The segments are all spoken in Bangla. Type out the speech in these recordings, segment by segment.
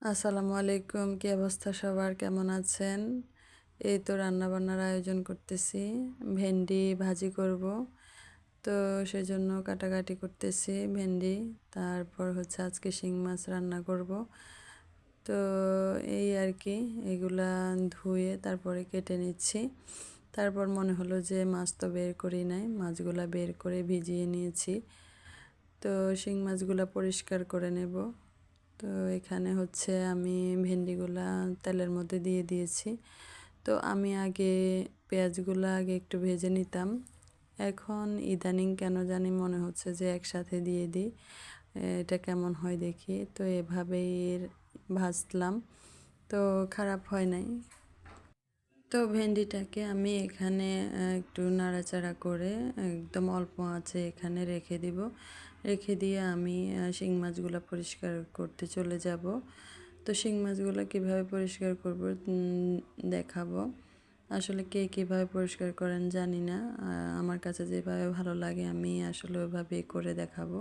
আসসালামু আলাইকুম। কি অবস্থা সবার? কেমন আছেন? এই তো রান্নাবান্নার আয়োজন করতেছি। ভেন্ডি ভাজি করব। তো সেজন্য কাটাকাটি করতেছি ভেন্ডি। তারপর হচ্ছে আজকে শিং মাছ রান্না করব। তো এই আর কি, এগুলা ধুয়ে তারপরে কেটে নিচ্ছি। তারপর মনে হলো যে মাছ তো বের করি নাই, মাছগুলা বের করে ভিজিয়ে নিয়েছি। তো শিং মাছগুলা পরিষ্কার করে নেব। তো এখানে হচ্ছে আমি ভেন্ডিগুলা তেলের মধ্যে দিয়ে দিয়েছি। তো আমি আগে পেঁয়াজগুলো আগে একটু ভেজে নিতাম। এখন ইদানিং কেন জানি মনে হচ্ছে যে একসাথে দিয়ে দিই, এটা কেমন হয় দেখি। তো এভাবেই ভাজলাম, তো খারাপ হয় নাই। তো ভেন্ডিটাকে আমি এখানে একটু নাড়াচাড়া করে একদম অল্প আঁচে এখানে রেখে দিব। রেখে দিয়ে আমি শিং মাছগুলো পরিষ্কার করতে চলে যাব। তো শিং মাছগুলো কীভাবে পরিষ্কার করব দেখাবো। আসলে কে কীভাবে পরিষ্কার করেন জানি না, আমার কাছে যেভাবে ভালো লাগে আমি আসলে ওইভাবেই করে দেখাবো।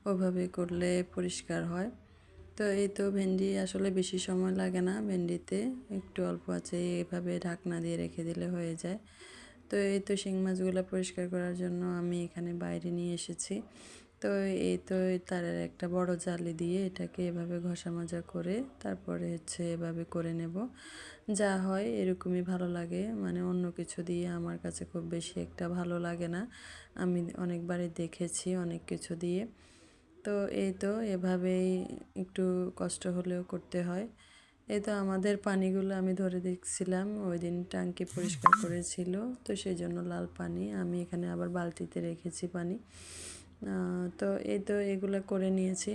ওইভাবে করলে পরিষ্কার হয়। তো এই তো ভেন্ডি আসলে বেশি সময় লাগে না, ভেন্ডিতে একটু অল্প আছে এভাবে ঢাকনা দিয়ে রেখে দিলে হয়ে যায়। তো এই তো শিং মাছগুলো পরিষ্কার করার জন্য আমি এখানে বাইরে নিয়ে এসেছি। তো এই তো তার একটা বড় জালি দিয়ে এটাকে এভাবে ঘষা মাজা করে তারপরে হচ্ছে এভাবে করে নেব। যা হয় এরকমই ভালো লাগে, মানে অন্য কিছু দিয়ে আমার কাছে খুব বেশি একটা ভালো লাগে না। আমি অনেকবারই দেখেছি অনেক কিছু দিয়ে। তো এই তো এভাবেই একটু কষ্ট হলেও করতে হয়। এই তো আমাদের পানিগুলো আমি ধরে দেখছিলাম, ওই দিন ট্যাঙ্কি পরিষ্কার করেছিল, তো সেই জন্য লাল পানি। আমি এখানে আবার বালতিতে রেখেছি পানি। তো এই তো এগুলো করে নিয়েছি।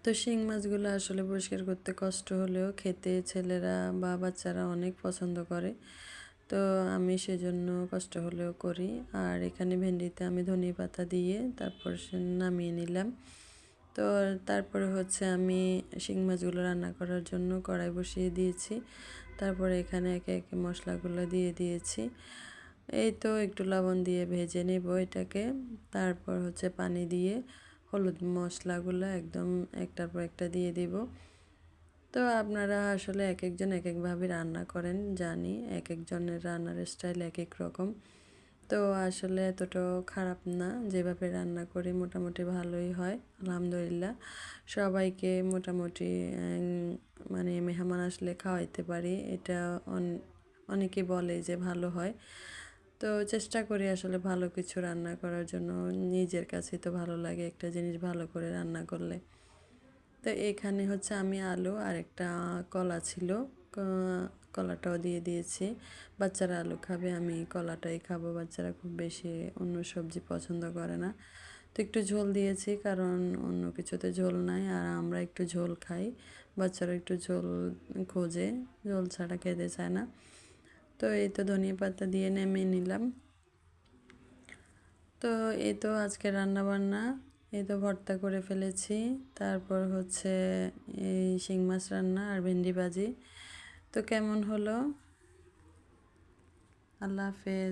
তো শিং মাছগুলো আসলে পরিষ্কার করতে কষ্ট হলেও খেতে ছেলেরা বা বাচ্চারা অনেক পছন্দ করে। তো আমি সেজন্য কষ্ট হলেও করি। আর এখানে ভেন্ডিতে আমি ধনিয়া পাতা দিয়ে তারপর নামিয়ে নিলাম। তো তারপরে হচ্ছে আমি শিং মাছগুলো রান্না করার জন্য কড়াই বসিয়ে দিয়েছি। তারপরে এখানে একে একে মশলাগুলো দিয়ে দিয়েছি। এই তো একটু লবণ দিয়ে ভেজে নেব এটাকে। তারপর হচ্ছে পানি দিয়ে হলুদ মশলাগুলো একদম একটার পর একটা দিয়ে দিব। তো আপনারা আসলে এক একজন এক একভাবে রান্না করেন জানি, এক একজনের রান্নার স্টাইল এক এক রকম। তো আসলে এতটাও খারাপ না, যেভাবে রান্না করি মোটামুটি ভালোই হয় আলহামদুলিল্লাহ। সবাইকে মোটামুটি মানে মেহমান আসলে খাওয়াইতে পারি, এটা অনেকে বলে যে ভালো হয়। তো চেষ্টা করি আসলে ভালো কিছু রান্না করার জন্য, নিজের কাছে তো ভালো লাগে একটা জিনিস ভালো করে রান্না করলে। তো এখানে হচ্ছে আমি আলু আর একটা কলা ছিল, কলাটাও দিয়ে দিয়েছি। বাচ্চারা আলু খাবে, আমি কলাটাই খাবো। বাচ্চারা খুব বেশি অন্য সবজি পছন্দ করে না। তো একটু ঝোল দিয়েছি, কারণ অন্য কিছুতে ঝোল নাই আর আমরা একটু ঝোল খাই। বাচ্চারা একটু ঝোল খোঁজে, ঝোল ছাড়া খেতে চায় না। তো এই তো ধনিয়া পাতা দিয়ে নামিয়ে নিলাম। তো এই তো আজকে রান্না বান্না, এই তো ভর্তা করে ফেলেছি। তারপর হচ্ছে এই শিং মাছ রান্না আর ভেন্ডি ভাজি। তো কেমন হলো? আল্লাহ হাফেজ।